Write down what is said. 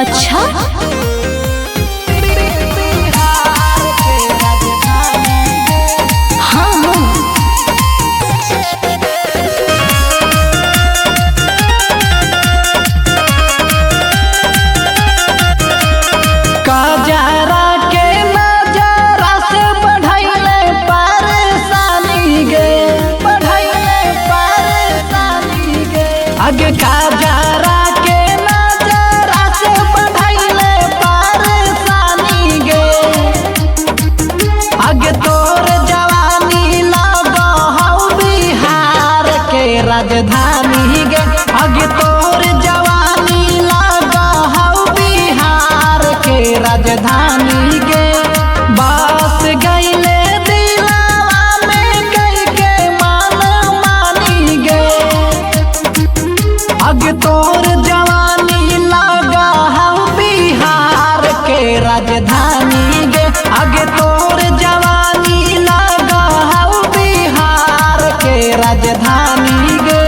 अच्छा आगे काजरा के नजरा से बढ़ैले परेशानी गे। आगे तोर जवानी लगहौ बिहार के राजधानी गे। आगे तोर जवानी लगहौ बिहार के राजधानी गे। बस गईले दिलवा में कई के मन मानी गे। आगे तोर जवानी लगहौ बिहार के राजधानी गे। आगे तोर जवानी लगहौ बिहार के राजधानी गे।